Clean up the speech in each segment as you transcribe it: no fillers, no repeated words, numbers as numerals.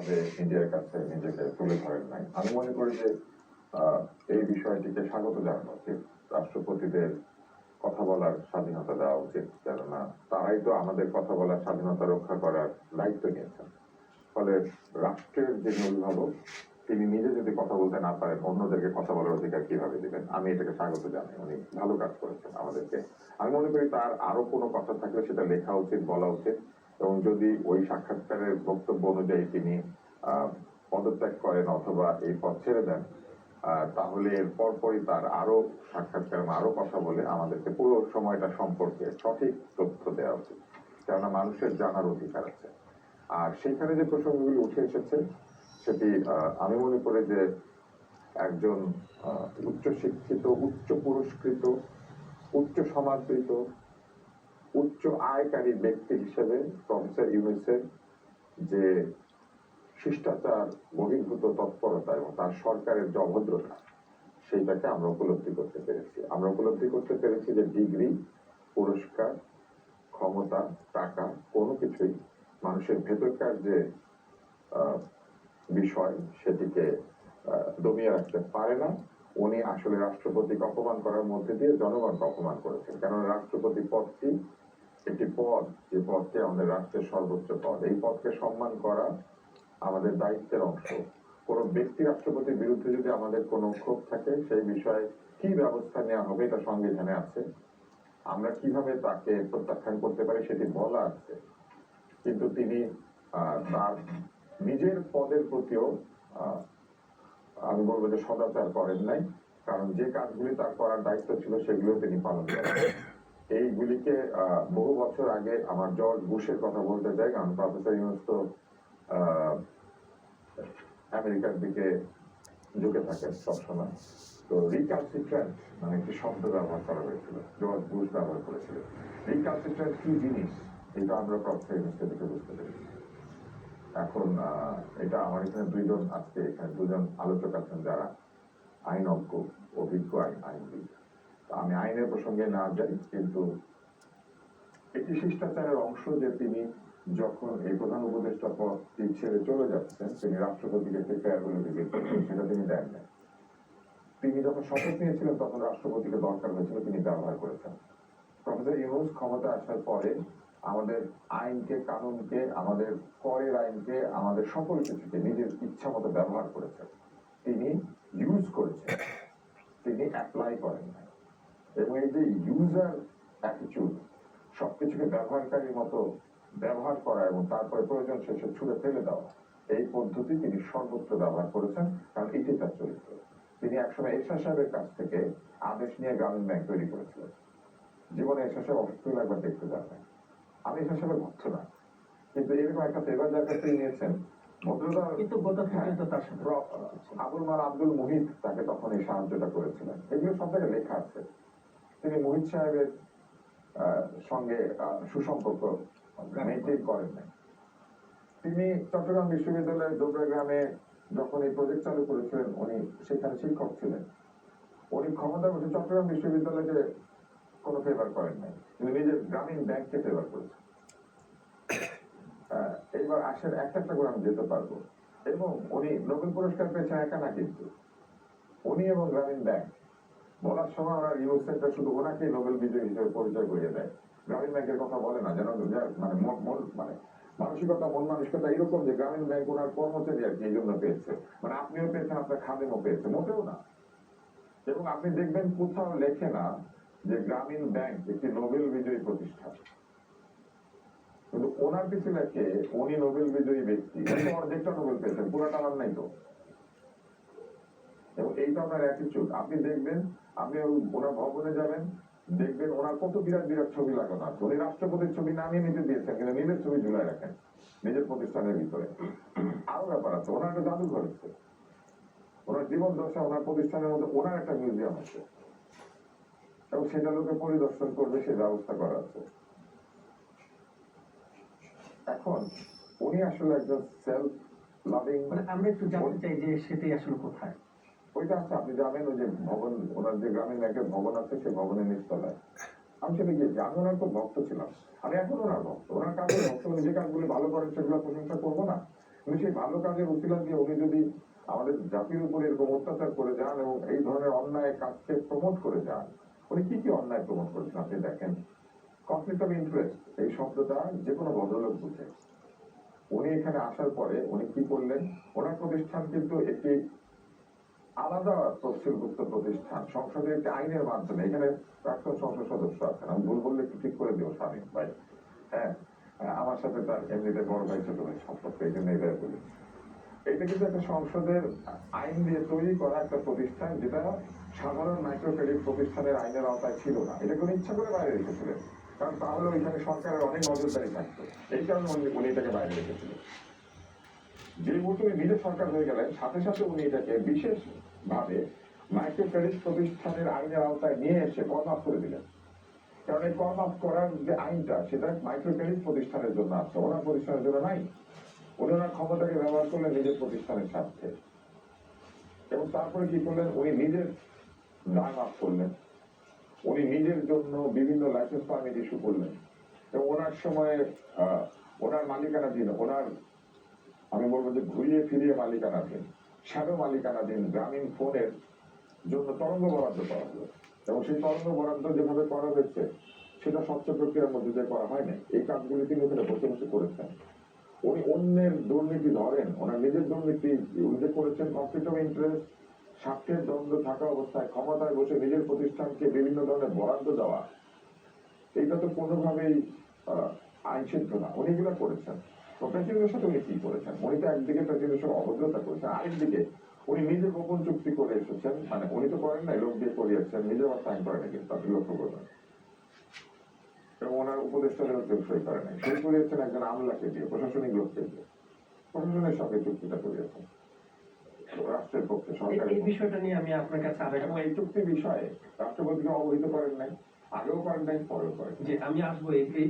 ভাবে নিজের কাছে নিজেকে তুলে ধরেন নাই। আমি মনে করি যে এই বিষয়টিকে স্বাগত জানানো উচিত। রাষ্ট্রপতিদের কথা বলার স্বাধীনতা দেওয়া উচিত, কেননা তারাই তো আমাদের কথা বলার স্বাধীনতা রক্ষা করার দায়িত্ব নিয়েছেন। ফলে রাষ্ট্রের যে অভিভাবক তিনি নিজে যদি কথা বলতে না পারেন, অন্যদেরকে কথা বলার অধিকার কিভাবে দিবেন? আমি এটাকে স্বাগত জানাই। উনি ভালো কাজ করেছেন আমাদেরকে। আমি মনে করি তার আরো কোনো কথা থাকলে সেটা লেখা উচিত, বলা উচিত, এবং যদি ওই সাক্ষাৎকারের বক্তব্য অনুযায়ী তিনি পদত্যাগ করেন অথবা এই পদ ছেড়ে দেন, তাহলে এর পরপরই তার আরো সাক্ষাৎকার আরো কথা বলে আমাদেরকে পুরো সময়টা সম্পর্কে সঠিক তথ্য দেওয়া উচিত, কেননা মানুষের জানার অধিকার আছে। আর সেখানে যে প্রসঙ্গগুলি উঠে এসেছে সেটি আমি মনে করি যে একজন উচ্চ শিক্ষিত, উচ্চ পুরস্কৃত, উচ্চ সমাদৃত, উচ্চ আয়কারী ব্যক্তি হিসেবে প্রফেসর ইউনূসের যে শিষ্টাচার বহির্ভূত তৎপরতা এবং তার সরকারের যে অভদ্রতা, সেইটাকে আমরা উপলব্ধি করতে পেরেছি। আমরা উপলব্ধি করতে পেরেছি যে ডিগ্রি, পুরস্কার, ক্ষমতা, টাকা কোনো কিছুই মানুষের ভেতরকার যে বিষয় সেটিকে দমিয়ে রাখতে পারে না। উনি আসলে রাষ্ট্রপতিকে অপমান করার মধ্যে দিয়ে জনগণকে অপমান করেছেন, কেননা রাষ্ট্রপতি পদটি একটি পদ, যে পদটি আমাদের রাষ্ট্রের সর্বোচ্চ পদ। এই পদকে সম্মান করা আমাদের দায়িত্বের অংশ। কোন ব্যক্তি রাষ্ট্রপতির বিরুদ্ধে যদি আমাদের কোনো ক্ষোভ থাকে, সেই বিষয়ে কি ব্যবস্থা নেওয়া হবে এটা সংবিধানে আছে। আমরা কিভাবে তাকে প্রত্যাখ্যান করতে পারি সেটি বলা আছে, কিন্তু তিনি তার নিজের পদের প্রতিও আমি বলবো যে সদাচার করেন নাই, কারণ যে কাজগুলি তার করার দায়িত্ব ছিল সেগুলো তিনি পালন করেন। এইগুলিকে বহু বছর আগে আমার জর্জ বুশের কথা বলতে চাই, কারণ প্রফেসর ইউনূস তো আমেরিকার দিকে ঝুঁকে থাকেন সবসময়। তো রিকালসিট্রেন্ট মানে একটি শব্দ ব্যবহার করা হয়েছিল, জর্জ বুশ ব্যবহার করেছিল। রিকালসিট্রেন্ট কি জিনিস এটা আমরা প্রফেসর ইউনূসের দিকে বুঝতে পেরেছি। এখন এটা আমার এখানে দুইজন আজকে এখানে দুজন আলোচক আছেন যারা আইনজ্ঞ, অভিজ্ঞ আইনবিদ। আমি আইনের প্রসঙ্গে না যাই, কিন্তু একটি শিষ্টাচারের অংশ যে তিনি যখন এই প্রধান উপদেষ্টা পদটি ছেড়ে চলে যাচ্ছেন, তিনি রাষ্ট্রপতিকে প্রেফার বলে বিবেক করছেন, সেটা তিনি দেন না। তিনি যখন শপথ নিয়েছিলেন তখন রাষ্ট্রপতিকে দরকার হয়েছিল, তিনি ব্যবহার করেছেন। প্রফেসর ইউনূস ক্ষমতা আসার পরে আমাদের আইনকে, কানুনকে, আমাদের করের আইনকে, আমাদের সকল কিছুকে নিজের ইচ্ছা মতো ব্যবহার করেছেন। তিনি ইউজ করেছেন, তিনি অ্যাপ্লাই করেন না। এবং এই যে ইউজার অ্যাটিটিউড, সবকিছুকে ব্যবহারকারীর মতো ব্যবহার করা এবং তারপরে প্রয়োজন শেষে ছুড়ে ফেলে দেওয়া, এই পদ্ধতি তিনি সর্বত্র ব্যবহার করেছেন, কারণ এটি তার চরিত্র। তিনি একসময় এরশাদ সাহেবের কাছ থেকে আদেশ নিয়ে গ্রামীণ ব্যাংক তৈরি করেছিলেন। জীবনে এরশাদ সাহেব অসুস্থ হলে একবার দেখতে যাবেন। আমি এরশাদ সাহেবের ভক্ত না, কিন্তু এরকম একটা ফেভার যার কাছ থেকে নিয়েছেন, আবুল মাল আব্দুল মুহিত তাকে তখন এই সাহায্যটা করেছিলেন। এগুলো সব জায়গায় লেখা আছে। তিনি মুহিত সাহেবের সঙ্গে সুসম্পর্ক মেনটেন করেন নাই। তিনি চট্টগ্রাম বিশ্ববিদ্যালয়ের ডোবরাগ্রামে যখন এই প্রজেক্ট চালু করেছিলেন, উনি সেখানে শিক্ষক ছিলেন। উনি ক্ষমতা বসে চট্টগ্রাম বিশ্ববিদ্যালয়কে কোনো ফেভার করেন নাই, কিন্তু নিজের গ্রামীণ ব্যাংককে ফেভার করেছেন। এইবার আসেন একটা করে আমি যেতে পারবো। এবং উনি নোবেল পুরস্কার পেয়েছেন একা না, কিন্তু উনি এবং গ্রামীণ ব্যাংক বলার সময় ওনার ইউনিভার্সিটিটা শুধু ওনাকে নোবেল বিজয়ী হিসেবে পরিচয় করিয়ে দেয়। গ্রামীণ ব্যাংকের কথা বলে না, যেন মানে মানে মানসিকতা, মন মানসিকতা এরকম যে গ্রামীণ ব্যাংক ওনার কর্মচারী আর কি এই জন্য পেয়েছে, মানে আপনিও পেয়েছেন, আপনার খাদেমও পেয়েছে, মোটেও না। এবং আপনি দেখবেন কোথাও লেখে না যে গ্রামীণ ব্যাংক একটি নোবেল বিজয়ী প্রতিষ্ঠান, কিন্তু ওনার কিছু লেখে উনি নোবেল বিজয়ী ব্যক্তি, অর্ধেকটা নোবেল পেয়েছেন, পুরোটা আমার নাই তো। এবং এইটা ওনার অ্যাটিটিউড। আপনি দেখবেন, আপনি ওনার ভবনে যাবেন, দেখবেন ওনার কত বিরাট বিরাট ছবি লাগানো আছে। উনি রাষ্ট্রপতির ছবি নামিয়ে নিতে দিয়েছেন, কিন্তু নিজের ছবি ঝুলাই রাখেন নিজের প্রতিষ্ঠানের ভিতরে। আরো ব্যাপার আছে, ওনার একটা জাদুঘর আছে, ওনার জীবন দশা, ওনার প্রতিষ্ঠানের মধ্যে ওনার একটা মিউজিয়াম আছে, এবং সেটা লোকে পরিদর্শন করবে, সে ব্যবস্থা করা আছে। এখন উনি আসলে একজন সেলফ লাভিং, মানে আমরা একটু জানতে চাই যে সেটাই আসলে কোথায়। ওইটা আছে, আপনি জানেন ওই যে ভবন, ওনার যে গ্রামীণ ব্যাংকের ভবন আছে, সেই ভবনের নিচতলায় আমি সেটা গিয়েছি। আমি ওনার খুব ভক্ত ছিলাম, আমি এখন ওনার ভক্ত, ওনার কাজের ভক্ত। উনি যে কাজগুলি ভালো করেন সেগুলো প্রশংসা করবো না, কিন্তু সেই ভালো কাজের উচিলা দিয়ে উনি যদি আমাদের জাতির উপর এরকম অত্যাচার করে যান এবং এই ধরনের অন্যায় কাজকে প্রমোট করে যান, উনি কি কি অন্যায় প্রমোট করেছেন আপনি দেখেন। কনফ্লিক্ট অফ ইন্টারেস্ট এই শব্দটা যে কোনো ভদ্রলোক বুঝে। উনি এখানে আসার পরে উনি কি করলেন, ওনার প্রতিষ্ঠান কিন্তু একটি আলাদা তফসিলভুক্ত প্রতিষ্ঠান, সংসদের একটি আইনের মাধ্যমে। এখানে প্রাক্তন সংসদ সদস্য আছেন, আমি ভুল বললে একটু ঠিক করে দিও স্বামী ভাই। হ্যাঁ, আমার সাথে তার এমনিতে বড় ভাই ছোট ভাই সম্পর্ক, এই জন্য এবার বলি। এটা কিন্তু একটা সংসদের আইন দিয়ে তৈরি করা একটা প্রতিষ্ঠান, যেটা সাধারণ মাইক্রো ক্রেডিট প্রতিষ্ঠানের আইনের আওতায় ছিল না। এটা কোনো ইচ্ছা করে বাইরে রেখেছিলেন, কারণ তাহলে ওইখানে সরকারের অনেক নজরদারি থাকতো। এই কারণে উনি এটাকে বাইরে রেখেছিলেন। যে মুহূর্তে উনি নিজে সরকার হয়ে গেলেন, সাথে সাথে উনি এটাকে বিশেষ ভাবে মাইক্রো ক্রেডিট প্রতিষ্ঠানের আইনের আওতায় নিয়ে এসে কর্মাফ করে দিলেন। কারণ এই কর্মাফ করার যে আইনটা, সেটা মাইক্রো ক্রেডিট প্রতিষ্ঠানের জন্য আছে, ওনার প্রতিষ্ঠানের জন্য নাই। উনি ওনার ক্ষমতাকে ব্যবহার করলেন নিজের প্রতিষ্ঠানের স্বার্থে। এবং তারপরে কি করলেন, উনি নিজের দায় মাফ করলেন, উনি নিজের জন্য বিভিন্ন লাইসেন্স পারমিট ইস্যু করলেন। এবং ওনার সময়ে ওনার মালিকানাধীন, ওনার আমি বলবো যে ঘুরিয়ে ফিরিয়ে মালিকানাধীন, শ্যাডো মালিকানাধীন গ্রামীণ ফোনের জন্য তরঙ্গ বরাদ্দ করা হলো। এবং সেই তরঙ্গ বরাদ্দ যেভাবে করা হয়েছে, সেটা স্বচ্ছ প্রক্রিয়ার মধ্যে দিয়ে করা হয় না। এই কাজগুলি তিনি ওখানে বসে বসে করেছেন। উনি অন্যের দুর্নীতি ধরেন, ওনার নিজের দুর্নীতি উনি যে করেছেন, কনফ্লিক্ট অফ ইন্টারেস্ট, স্বার্থের দ্বন্দ্ব থাকা অবস্থায় ক্ষমতায় বসে নিজের প্রতিষ্ঠানকে বিভিন্ন ধরনের বরাদ্দ দেওয়া, এইটা তো কোনোভাবেই আইন সিদ্ধ না। উনি এগুলো করেছেন। তো প্রেসিডেন্টের সাথে উনি কি করেছেন, উনি তো একদিকে প্রেসিডেন্টের সঙ্গে অভদ্রতা করেছেন, আরেকদিকে উনি নিজে গোপন চুক্তি করে এসেছেন। মানে উনি তো করেন নাই, লোক দিয়ে করিয়েছেন, নিজে আবার সাইন করেন না, কিন্তু আপনি লক্ষ্য করবেন। এবং ওনার উপদেষ্টাদেরও কেউ সই করে নাই, সই করিয়েছেন একজন আমলাকে দিয়ে, প্রশাসনিক লোককে দিয়ে, প্রশাসনের সঙ্গে চুক্তিটা করিয়েছেন রাষ্ট্রের পক্ষে, সরকারের এই পক্ষে। বিষয়টা নিয়ে আমি আপনার কাছে এবং এই চুক্তি বিষয়ে রাষ্ট্রপতিকে অবহিত করেন নাই, আগেও করেন নাই, পরেও করেন। যে আমি আসবো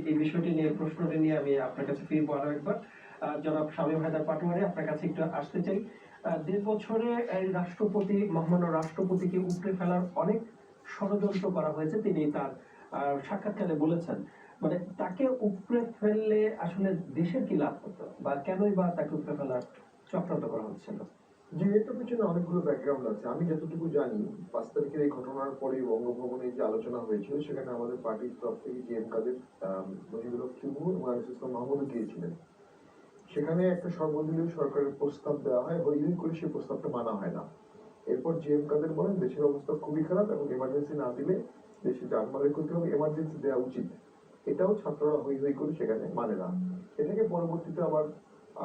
এই বিষয়টি নিয়ে, প্রশ্নটি নিয়ে আমি আপনার কাছে ফিরবো আরো একবার। জনাব শামীম হায়দার পাটোয়ারি, আপনার কাছে একটু আসতে চাই। 1.5 বছরে এই রাষ্ট্রপতি, মহামান্য রাষ্ট্রপতিকে উপড়ে ফেলার অনেক ষড়যন্ত্র করা হয়েছে, তিনি তার সাক্ষাৎকারে বলেছেন। মানে তাকে উপড়ে ফেললে আসলে দেশের কি লাভ হতো, বা কেনই বা তাকে উপড়ে ফেলার চক্রান্ত করা হচ্ছিল? যে এটার পিছনে অনেকগুলো ব্যাকগ্রাউন্ড আছে। আমি যতটুকু জানি, 5 তারিখের এই ঘটনার পরে বঙ্গভবনে যে আলোচনা হয়েছিল, সেখানে আমাদের পার্টির তরফ থেকে জি এম কাদের, মজিবুর রহমান চুবু এবং আনিসুল ইসলাম মাহমুদও গিয়েছিলেন। সেখানে একটা সর্বদলীয় সরকারের প্রস্তাব দেওয়া হয়, হই হই করে সেই প্রস্তাবটা মানা হয় না। এরপর জি এম কাদের বলেন দেশের অবস্থা খুবই খারাপ এবং এমার্জেন্সি না দিলে দেশে জানমালের ক্ষতি হবে, এমার্জেন্সি দেওয়া উচিত। এটাও ছাত্ররা হই হই করে সেখানে মানে না। এটাকে পরবর্তীতে আবার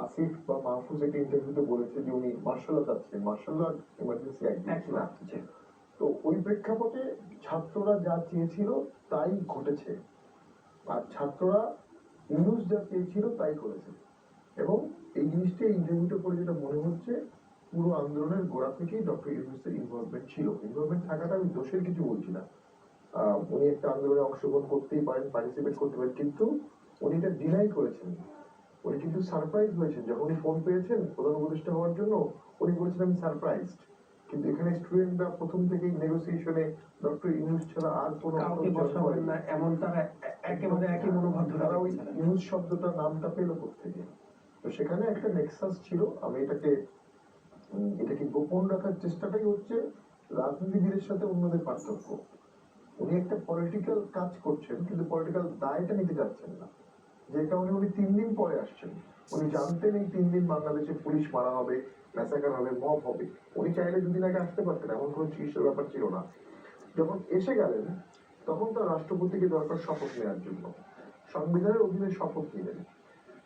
আসিফ বা মাহফুজ একটা ইন্টারভিউতে বলেছে যে উনি মার্শাল ল চাচ্ছেন, মার্শাল ল এমার্জেন্সি অ্যাক্ট না। তো ওই প্রেক্ষাপটে ছাত্ররা যা চেয়েছিল তাই ঘটেছে, আর ছাত্ররা ইউনুস যা চেয়েছিল তাই করেছে। এবং এই জিনিসটা ইন্টারভিউটা করে যেটা মনে হচ্ছে, পুরো আন্দোলনের গোড়া থেকেই ডক্টর ইউনুসের ইনভলভমেন্ট ছিল। ইনভলভমেন্ট থাকাটা আমি দোষের কিছু বলছি না, উনি একটা আন্দোলনে অংশগ্রহণ করতেই পারেন, পার্টিসিপেট করতে পারেন, কিন্তু উনি এটা ডিনাই করেছেন। উনি কিন্তু সারপ্রাইজ হয়েছেন যখন উনি ফোন পেয়েছেন প্রধান উপদেষ্টা হওয়ার জন্য। উনি বলেছেন আমি সারপ্রাইজড। কিন্তু এখানে স্টুডেন্টরা প্রথম থেকেই নেগোসিয়েশনে ডক্টর ইউনুস ছাড়া আর কোনো কাউকে বসাবেন না এমন তারা একেবারে একই মনোভাব ধরে তারা ওই রেখেছিলেন। ইউনুস শব্দটা নামটা পেল থেকে। তো সেখানে একটা নেক্সাস ছিল। আমি এটাকে গোপন রাখার চেষ্টাটাই হচ্ছে রাজনীতিবিদের সাথে অন্যদের পার্থক্য। উনি একটা পলিটিক্যাল কাজ করছেন, কিন্তু পলিটিক্যাল দায়টা নিতে যাচ্ছেন না, যে কারণে উনি 3 দিন পরে আসছেন। উনি জানতেন এই 3 দিন বাংলাদেশে পুলিশ মারা হবে, ম্যাসাকার হবে, মব হবে। উনি চাইলে 2 দিন আগে আসতে পারতেন, এমন কোনো চিকিৎসার ব্যাপার ছিল না। যখন এসে গেলেন, তখন তার রাষ্ট্রপতিকে দরকার শপথ নেওয়ার জন্য। সংবিধানের অধীনে শপথ নিলেন।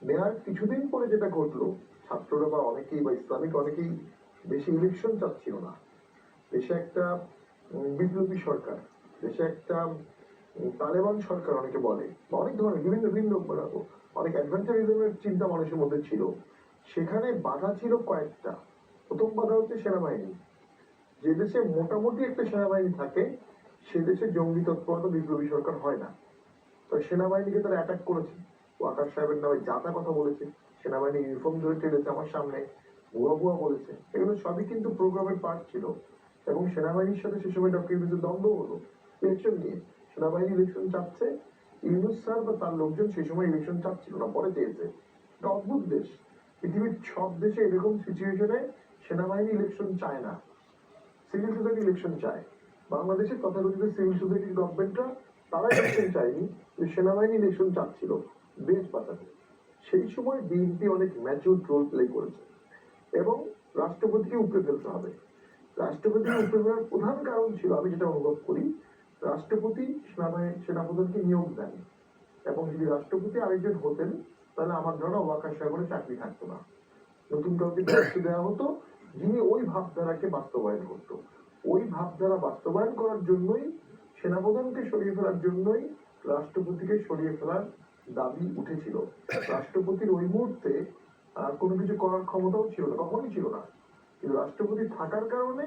নেওয়ার কিছুদিন পরে যেটা ঘটলো, ছাত্ররা বা অনেকেই বা ইসলামিক অনেকেই দেশে ইলেকশন চাচ্ছিল না। দেশে একটা বিপ্লবী সরকার, দেশে একটা তালেবান সরকার অনেকে বলে, অনেক ধরনের বিভিন্ন বিভিন্ন অনেক অ্যাডভেঞ্চারিজমের চিন্তা মানুষের মধ্যে ছিল। সেখানে বাধা ছিল কয়েকটা। প্রথম বাধা হচ্ছে সেনাবাহিনী। যে দেশে মোটামুটি একটা সেনাবাহিনী থাকে, সে দেশে জঙ্গি তৎপরতা বিপ্লবী সরকার হয় না। তো সেনাবাহিনীকে তারা অ্যাটাক করেছে, ওয়াকার সাহেবের নামে যাতা কথা বলেছে, সেনাবাহিনী ইউনিফর্ম ধরে টেনেছে আমার সামনে, ভুয়া ভুয়া বলেছে। এগুলো সবই কিন্তু প্রোগ্রামের পার্ট ছিল। এবং সেনাবাহিনীর সাথে সে সময় ডক্টর ইউনুসের দ্বন্দ্ব হলো ইলেকশন নিয়ে। সেনাবাহিনী ইলেকশন চাচ্ছে, ইউনুস স্যার বা তার লোকজন সেই সময় ইলেকশন চাচ্ছিল না, পরে চেয়েছে। একটা অদ্ভুত দেশ। পৃথিবীর সব দেশে এরকম সিচুয়েশনে সেনাবাহিনী ইলেকশন চায় না, সিভিল সোসাইটি ইলেকশন চায়। বাংলাদেশে তথাকথিত সিভিল সোসাইটি গভর্নমেন্টরা তারা ইলেকশন চায়নি, কিন্তু সেনাবাহিনী ইলেকশন চাচ্ছিল দেশ বাঁচাতে। সেই সময় বিএনপি অনেক ম্যাচিউর রোল প্লে করেছে এবং রাষ্ট্রপতিকে উপরে ফেলতে হবে। রাষ্ট্রপতিকে উপরে ফেলার প্রধান কারণ ছিল, আমি যেটা অনুভব করি, রাষ্ট্রপতি সেনাপ্রধানকে নিয়োগ দেন এবং যদি রাষ্ট্রপতি আরেকজন হতেন তাহলে আমার ধারণা ওয়াকার সাগরে চাকরি থাকতো না, নতুন কাউকে দায়িত্ব দেওয়া হতো যিনি ওই ভাবধারাকে বাস্তবায়ন করতো। ওই ভাবধারা বাস্তবায়ন করার জন্যই সেনাপ্রধানকে সরিয়ে ফেলার জন্যই রাষ্ট্রপতিকে সরিয়ে ফেলার দাবি উঠেছিল। রাষ্ট্রপতির ওই মুহূর্তে আর কোনো কিছু করার ক্ষমতাও ছিল না, কখনই ছিল না। কিন্তু রাষ্ট্রপতি থাকার কারণে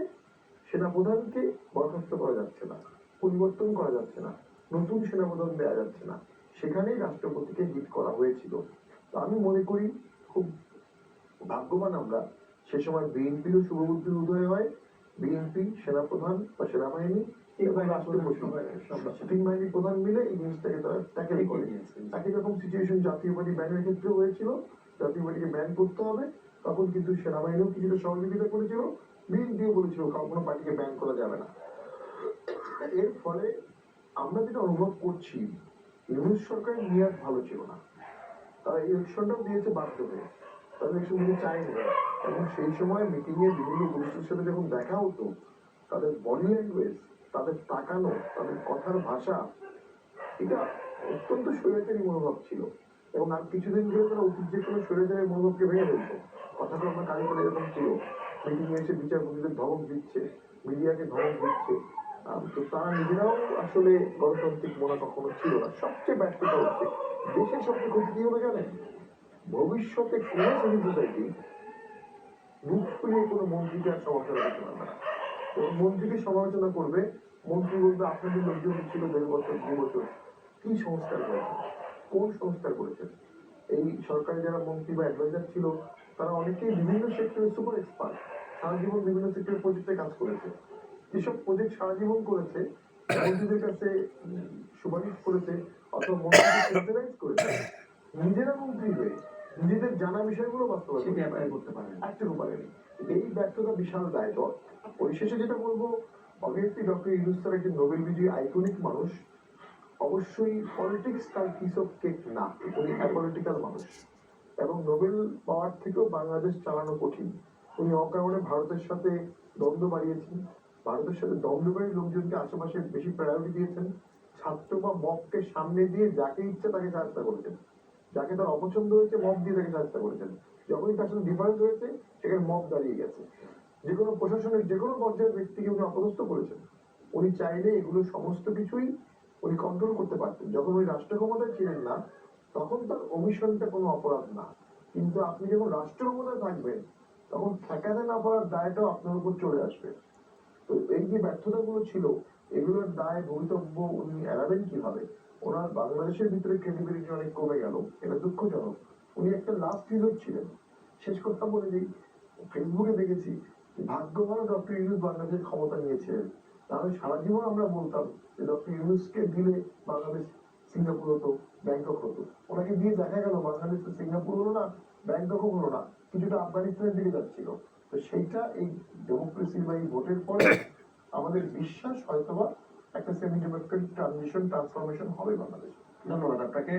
সেনাপ্রধানকে বরখাস্ত করা যাচ্ছে না, পরিবর্তন করা যাচ্ছে না, নতুন সেনাপ্রধান দেওয়া যাচ্ছে না, সেখানেই রাষ্ট্রপতিকে হিট করা হয়েছিল। তো আমি মনে করি খুব ভাগ্যবান আমরা, সে সময় বিএনপিরও শুভবুদ্ধির উদয় হয়। বিএনপি, সেনাপ্রধান বা সেনাবাহিনী এবং রাষ্ট্রপতি, তিন বাহিনীর প্রধান মিলে এই জিনিসটাকে তারা ট্যাকেল করে। একই রকম সিচুয়েশন জাতীয় পার্টি ব্যানের ক্ষেত্রেও হয়েছিল। জাতীয় পার্টিকে ব্যান করতে হবে, তখন কিন্তু সেনাবাহিনীও কিছুটা সহযোগিতা করেছিল, বিএনপিও বলেছিল কোনো পার্টিকে ব্যান করা যাবে না। এর ফলে আমরা যেটা অনুভব করছি, ইউনুস সরকারের নিয়ত ভালো ছিল না। তারা ইলেকশনটাও দিয়েছে বাধ্য হয়ে, তারা ইলেকশন দিতে চায়নি। এবং সেই সময় মিটিং এ বিভিন্ন গোষ্ঠীর সাথে যখন দেখা হতো, তাদের বডি ল্যাঙ্গুয়েজ, তাদের তাকানো, তাদের কথার ভাষা, এটা অত্যন্ত স্বৈরাচারী মনোভাব ছিল। এবং আর কিছুদিন ধরে তারা অতীত যে কোনো স্বৈরাচারী মনোভাবকে ভেঙে ফেলতো। কথাটা আমরা কালী করে এরকম ছিল, মিটিং এ এসে বিচারপতিদের ধমক দিচ্ছে, মিডিয়াকে ধমক দিচ্ছে। তো তারা নিজেরাও আসলে গণতান্ত্রিক মনে কখনো ছিল না। সবচেয়ে ব্যর্থতা হচ্ছে, দেশের সবচেয়ে ক্ষতি কি হবে জানেন? ভবিষ্যতে কোন সিভিল সোসাইটি মুখ খুলিয়ে কোনো মন্ত্রীকে আর সমালোচনা করতে পারবে না। এবং মন্ত্রীকে সমালোচনা করবে, মন্ত্রী বলবে আপনাদের লোকজন ছিল 1.5 বছর 2 বছর, কি সংস্কার করেছেন, কোন সংস্কার করেছেন? এই সরকারে যারা মন্ত্রী বা অ্যাডভাইজার ছিল, তারা অনেকেই বিভিন্ন সেক্টরে সুপার এক্সপার্ট, সারা জীবন বিভিন্ন সেক্টরের প্রজেক্টে কাজ করেছে। যেসব প্রজেক্ট সারা জীবন করেছে, মন্ত্রীদের কাছে সুপারিশ করেছে অথবা মন্ত্রীদের সেন্ট্রালাইজ করেছে, নিজেরা মন্ত্রী হয়ে নিজেদের জানা বিষয়গুলো বাস্তবায়ন করতে পারেন, একটুকু পারেনি। এই ব্যর্থতা বিশাল দায়বদ্ধ। পরিশেষে যেটা বলবো, অবভিয়াসলি ডক্টর ইউনূস স্যার একজন নোবেল বিজয়ী আইকনিক মানুষ। অবশ্যই পলিটিক্স তার পিস অফ কেক না, উনি অ্যাপলিটিক্যাল মানুষ এবং নোবেল পাওয়ার থেকেও বাংলাদেশ চালানো কঠিন। উনি অকারণে ভারতের সাথে দ্বন্দ্ব বাড়িয়েছেন, ভারতের সাথে দ্বন্দ্ববাড়ি লোকজনকে আশেপাশে বেশি প্রায়োরিটি দিয়েছেন, ছাত্র বা মবকে সামনে দিয়ে যাকে ইচ্ছে তাকে সাহায্য করেছেন, যাকে তার অপছন্দ হয়েছে মব দিয়ে তাকে সাহায্য করেছেন। যখনই তার সাথে ডিফারেন্স হয়েছে সেখানে মব দাঁড়িয়ে গেছে। যে কোনো প্রশাসনের যে কোনো পর্যায়ের ব্যক্তিকে উনি অপদস্থ করেছেন। উনি চাইলে এগুলো সমস্ত কিছুই উনি কন্ট্রোল করতে পারতেন। যখন উনি রাষ্ট্র ক্ষমতায় ছিলেন না, তখন তার অমিশনটা কোনো অপরাধ না। কিন্তু আপনি যখন রাষ্ট্র ক্ষমতায় থাকবেন, তখন ঠেকাতে না পারার দায়টাও আপনার উপর চলে আসবে। তো এই যে ব্যর্থতাগুলো ছিল, এগুলোর দায় ভবিতব্য উনি এড়াবেন কিভাবে? ওনার বাংলাদেশের ভিতরে ক্রেডিবিলিটি অনেক কমে গেল, এটা দুঃখজনক। উনি একটা লাস্ট রিসোর্ট ছিলেন। শেষ কথা বলে দিই, ফেসবুকে দেখেছি ভাগ্যবান ডক্টর ইউনূস বাংলাদেশের ক্ষমতা নিয়েছিলেন। তাহলে সারা জীবন আমরা বলতাম যে ডক্টর ইউনূসকে দিলে বাংলাদেশ সিঙ্গাপুর হতো, ব্যাংকক হতো। ওনাকে দিয়ে দেখা গেল বাংলাদেশ তো সিঙ্গাপুর হলো না, ব্যাংকক হলো না, কিছুটা আফগানিস্তানের দিকে যাচ্ছিল। তো সেইটা এই ডেমোক্রেসি বা এই ভোটের পরে আমাদের বিশ্বাস হয়তোবা একটা সেমি ডেমোক্রেটিক ট্রানজিশন ট্রান্সফরমেশন হবে বাংলাদেশে। ধন্যবাদ আপনাকে।